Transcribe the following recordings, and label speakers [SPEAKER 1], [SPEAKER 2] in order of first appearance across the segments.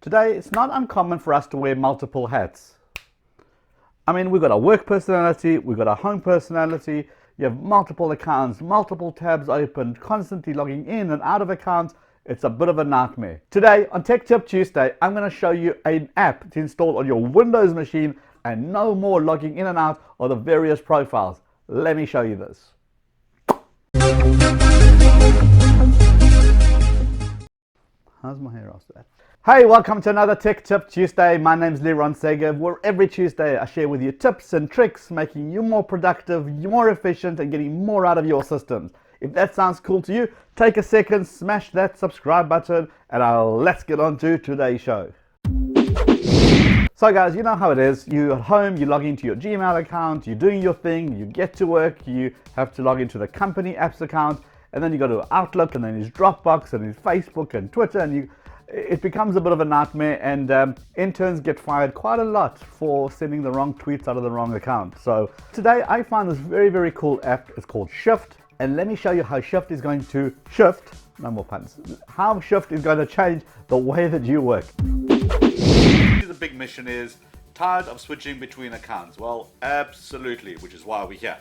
[SPEAKER 1] Today, it's not uncommon for us to wear multiple hats. I mean, we've got a work personality, we've got a home personality, you have multiple accounts, multiple tabs open, constantly logging in and out of accounts. It's a bit of a nightmare. Today, on Tech Tip Tuesday, I'm going to show you an app to install on your Windows machine and no more logging in and out of the various profiles. Let me show you this. How's my hair after that? Hey, welcome to another Tech Tip Tuesday. My name's Liron Segev, where every Tuesday I share with you tips and tricks, making you more productive, more efficient, and getting more out of your systems. If that sounds cool to you, take a second, smash that subscribe button, and let's get on to today's show. So guys, you know how it is. You're at home, you log into your Gmail account, you're doing your thing, you get to work, you have to log into the company apps account, and then you go to Outlook, and then there's Dropbox, and there's Facebook and Twitter, and it becomes a bit of a nightmare, and interns get fired quite a lot for sending the wrong tweets out of the wrong account. So today I found this very, very cool app. It's called Shift, and let me show you how Shift is going to no more puns, how Shift is going to change the way that you work. The big mission is, tired of switching between accounts? Well, absolutely, which is why we're here.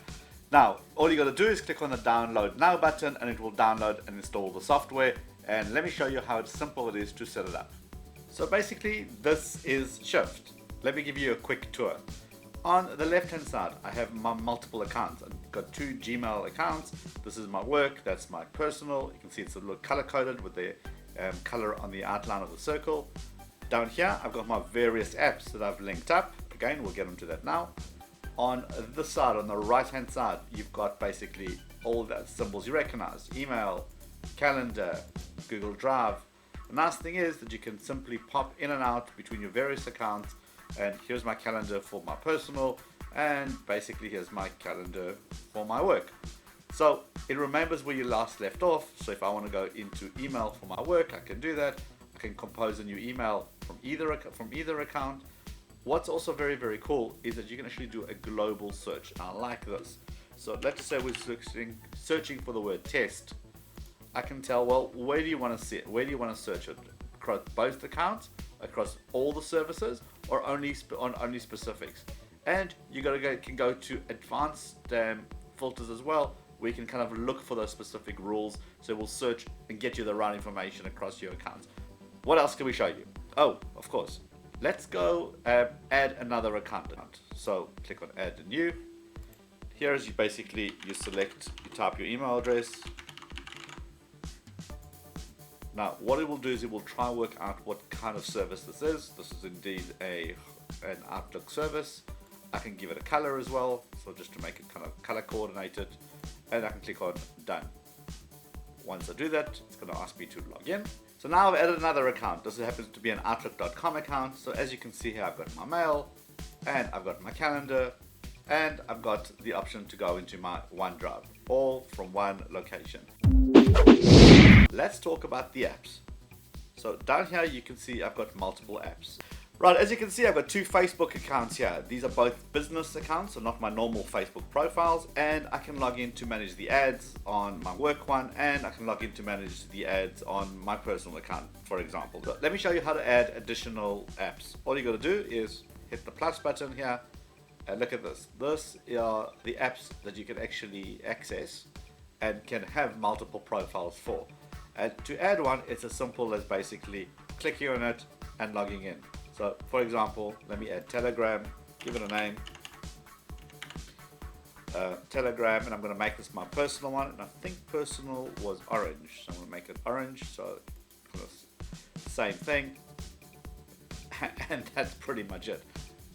[SPEAKER 1] Now, all you got to do is click on the download now button and it will download and install the software. And let me show you how simple it is to set it up. So basically, this is Shift. Let me give you a quick tour. On the left hand side, I have my multiple accounts. I've got two Gmail accounts. This is my work, that's my personal. You can see it's a little color coded with the color on the outline of the circle. Down here, I've got my various apps that I've linked up. Again, we'll get into that now. On this side, on the right hand side, you've got basically all the symbols you recognize. Email, calendar, Google Drive. The nice thing is that you can simply pop in and out between your various accounts, and here's my calendar for my personal, and basically here's my calendar for my work. So it remembers where you last left off. So if I want to go into email for my work, I can do that. I can compose a new email from either account. What's also very, very cool is that you can actually do a global search. I like this. So let's say we're searching for the word test. I can tell, well, where do you want to see it? Where do you want to search it? Across both accounts, across all the services, or only specifics? And you can go to advanced filters as well, where you can kind of look for those specific rules. So we'll search and get you the right information across your accounts. What else can we show you? Oh, of course. Let's go add another account. So click on add a new. Here's you type your email address. Now, what it will do is it will try and work out what kind of service this is. This is indeed an Outlook service. I can give it a color as well, so just to make it kind of color coordinated, and I can click on done. Once I do that, it's going to ask me to log in. So now I've added another account. This happens to be an Outlook.com account. So as you can see here, I've got my mail, and I've got my calendar, and I've got the option to go into my OneDrive, all from one location. Let's talk about the apps. So down here you can see I've got multiple apps. Right, as you can see, I've got two Facebook accounts here. These are both business accounts, so not my normal Facebook profiles, and I can log in to manage the ads on my work one, and I can log in to manage the ads on my personal account, for example. So let me show you how to add additional apps. All you got to do is hit the plus button here, and look at this. This are the apps that you can actually access and can have multiple profiles for. And to add one, it's as simple as basically clicking on it and logging in. So for example, let me add Telegram, give it a name, Telegram, and I'm going to make this my personal one, and I think personal was orange, so I'm going to make it orange, so same thing, and that's pretty much it.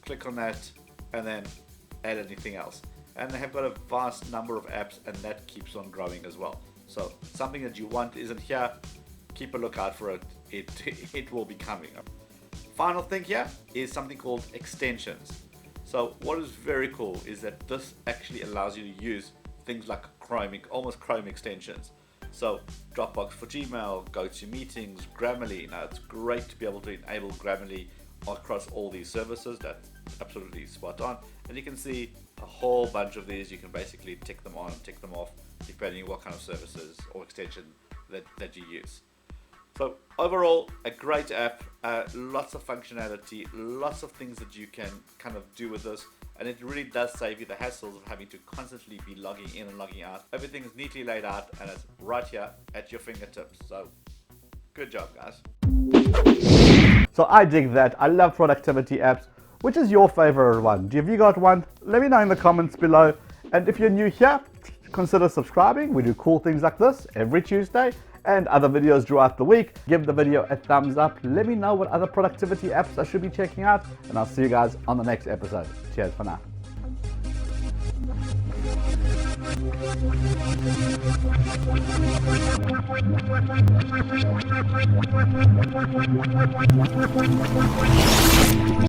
[SPEAKER 1] Click on that and then add anything else, and they have got a vast number of apps, and that keeps on growing as well. So something that you want isn't here, keep a lookout for it. It will be coming up. Final thing here is something called extensions. So what is very cool is that this actually allows you to use things like almost Chrome extensions. So Dropbox for Gmail, GoToMeetings, Grammarly. Now it's great to be able to enable Grammarly across all these services. That's absolutely spot on. And you can see a whole bunch of these. You can basically tick them on, tick them off, depending on what kind of services or extension that you use.
[SPEAKER 2] So overall, a great app, lots of functionality, lots of things that you can kind of do with this, and it really does save you the hassles of having to constantly be logging in and logging out. Everything is neatly laid out and it's right here at your fingertips. So good job, guys.
[SPEAKER 1] So I dig that. I love productivity apps. Which is your favorite one? Have you got one? Let me know in the comments below. And if you're new here, consider subscribing. We do cool things like this every Tuesday and other videos throughout the week. Give the video a thumbs up. Let me know what other productivity apps I should be checking out. And I'll see you guys on the next episode. Cheers for now.